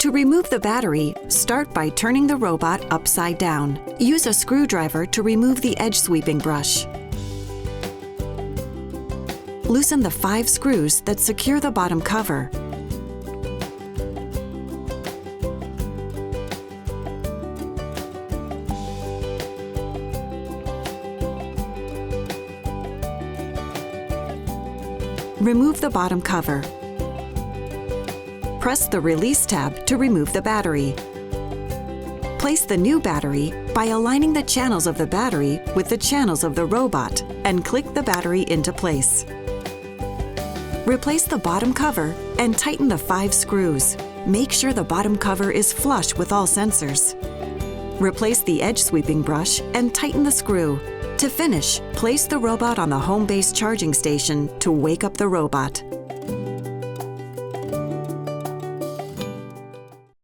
To remove the battery, start by turning the robot upside down. Use a screwdriver to remove the edge sweeping brush. Loosen the 5 screws that secure the bottom cover. Remove the bottom cover. Press the Release tab to remove the battery. Place the new battery by aligning the channels of the battery with the channels of the robot and click the battery into place. Replace the bottom cover and tighten the 5 screws. Make sure the bottom cover is flush with all sensors. Replace the edge sweeping brush and tighten the screw. To finish, place the robot on the home base charging station to wake up the robot.